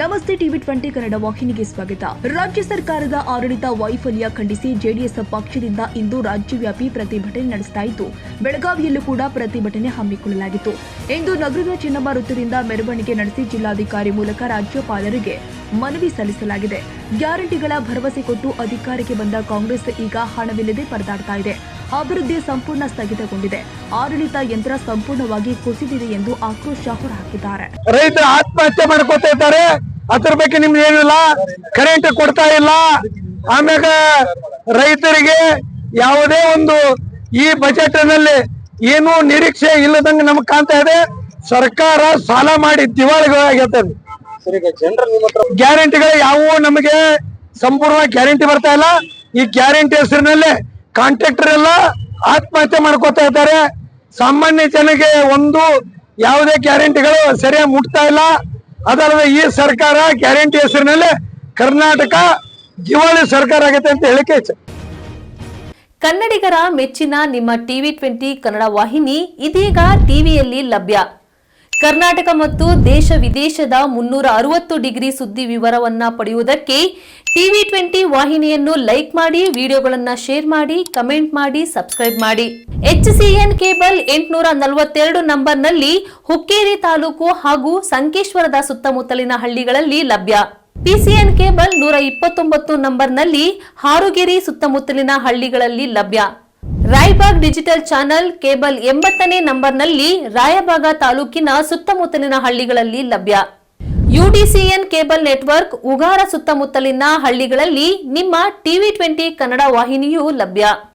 ನಮಸ್ತೆ ಟಿವಿ 20 ಕನ್ನಡ ವಾಹಿನಿಗೆ ಸ್ವಾಗತ. ರಾಜ್ಯ ಸರ್ಕಾರದ ಆಡಳಿತ ವೈಫಲ್ಯ ಖಂಡಿಸಿ ಜೆಡಿಎಸ್ ಪಕ್ಷದಿಂದ ಇಂದು ರಾಜ್ಯವ್ಯಾಪಿ ಪ್ರತಿಭಟನೆ ನಡೆಸ್ತಾ ಇದ್ದು, ಬೆಳಗಾವಿಯಲ್ಲೂ ಕೂಡ ಪ್ರತಿಭಟನೆ ಹಮ್ಮಿಕೊಳ್ಳಲಾಗಿತ್ತು. ಇಂದು ನಗರದ ಚೆನ್ನಮ್ಮ ವೃತ್ತದಿಂದ ಮೆರವಣಿಗೆ ನಡೆಸಿ ಜಿಲ್ಲಾಧಿಕಾರಿ ಮೂಲಕ ರಾಜ್ಯಪಾಲರಿಗೆ ಮನವಿ ಸಲ್ಲಿಸಲಾಗಿದೆ. ಗ್ಯಾರಂಟಿಗಳ ಭರವಸೆ ಕೊಟ್ಟು ಅಧಿಕಾರಕ್ಕೆ ಬಂದ ಕಾಂಗ್ರೆಸ್ ಈಗ ಹಣವಿಲ್ಲದೆ ಪರದಾಡ್ತಾ ಇದೆ. ಅಭಿವೃದ್ಧಿ ಸಂಪೂರ್ಣ ಸ್ಥಗಿತಗೊಂಡಿದೆ. ಆಡಳಿತ ಯಂತ್ರ ಸಂಪೂರ್ಣವಾಗಿ ಕುಸಿದಿದೆ ಎಂದು ಆಕ್ರೋಶ ಹೊರಹಾಕಿದ್ದಾರೆ. ರೈತರು ಆತ್ಮಹತ್ಯೆ ಮಾಡ್ಕೋತಾ ಇದ್ದಾರೆ. ಅದ್ರ ಬಗ್ಗೆ ನಿಮ್ಗೆ ಏನಿಲ್ಲ, ಕರೆಂಟ್ ಕೊಡ್ತಾ ಇಲ್ಲ. ಆಮ್ಯಾಗ ರೈತರಿಗೆ ಯಾವುದೇ ಒಂದು ಈ ಬಜೆಟ್ ನಲ್ಲಿ ಏನು ನಿರೀಕ್ಷೆ ಇಲ್ಲದಂಗೆ ನಮಗ್ ಕಾಣ್ತಾ ಇದೆ. ಸರ್ಕಾರ ಸಾಲ ಮಾಡಿ ದಿವಾಳಿಗಳಾಗೈತೆ. ಗ್ಯಾರಂಟಿಗಳು ಯಾವುವು ನಮಗೆ ಸಂಪೂರ್ಣವಾಗಿ ಗ್ಯಾರಂಟಿ ಬರ್ತಾ ಇಲ್ಲ. ಈ ಗ್ಯಾರಂಟಿ ಹೆಸರಿನಲ್ಲೇ ಕಾಂಟ್ರಾಕ್ಟರ್ ಎಲ್ಲ ಆತ್ಮಹತ್ಯೆ ಮಾಡ್ಕೋತಾ ಇದ್ದಾರೆ. ಸಾಮಾನ್ಯ ಜನಗೆ ಒಂದು ಯಾವುದೇ ಗ್ಯಾರಂಟಿಗಳು ಸರಿಯಾಗಿ ಮುಟ್ತಾ ಇಲ್ಲ. ಅದಲ್ಲದೆ ಈ ಸರ್ಕಾರ ಗ್ಯಾರಂಟಿ ಹೆಸರಿನಲ್ಲಿ ಕರ್ನಾಟಕ ದಿವಾಳಿ ಸರ್ಕಾರ ಆಗತ್ತೆ ಅಂತ ಹೇಳಿಕೆ ಇಚ್ಛೆ. ಕನ್ನಡಿಗರ ಮೆಚ್ಚಿನ ನಿಮ್ಮ ಟಿವಿ 20 ಕನ್ನಡ ವಾಹಿನಿ ಇದೀಗ ಟಿವಿಯಲ್ಲಿ ಲಭ್ಯ. ಕರ್ನಾಟಕ ಮತ್ತು ದೇಶ ವಿದೇಶದ 360 ಡಿಗ್ರಿ ಸುದ್ದಿ ವಿವರವನ್ನ ಪಡೆಯುವುದಕ್ಕೆ ಟಿವಿ 20 ವಾಹಿನಿಯನ್ನು ಲೈಕ್ ಮಾಡಿ, ವಿಡಿಯೋಗಳನ್ನು ಶೇರ್ ಮಾಡಿ, ಕಮೆಂಟ್ ಮಾಡಿ, ಸಬ್ಸ್ಕ್ರೈಬ್ ಮಾಡಿ. HCN ಕೇಬಲ್ 842 ನಂಬರ್ನಲ್ಲಿ ಹುಕ್ಕೇರಿ ತಾಲೂಕು ಹಾಗೂ ಸಂಕೇಶ್ವರದ ಸುತ್ತಮುತ್ತಲಿನ ಹಳ್ಳಿಗಳಲ್ಲಿ ಲಭ್ಯ. PCN ಕೇಬಲ್ 129 ನಂಬರ್ನಲ್ಲಿ ಹಾರುಗೆರೆ ಸುತ್ತಮುತ್ತಲಿನ ಹಳ್ಳಿಗಳಲ್ಲಿ ಲಭ್ಯ. ರಾಯಬಾಗ್ ಡಿಜಿಟಲ್ ಚಾನೆಲ್ ಕೇಬಲ್ 80ನೇ ನಂಬರ್ನಲ್ಲಿ ರಾಯಬಾಗ ತಾಲೂಕಿನ ಸುತ್ತಮುತ್ತಲಿನ ಹಳ್ಳಿಗಳಲ್ಲಿ ಲಭ್ಯ. UDCN ಕೇಬಲ್ ನೆಟ್ವರ್ಕ್ ಉಗಾರ ಸುತ್ತಮುತ್ತಲಿನ ಹಳ್ಳಿಗಳಲ್ಲಿ ನಿಮ್ಮ ಟಿವಿ 20 ಕನ್ನಡ ವಾಹಿನಿಯೂ ಲಭ್ಯ.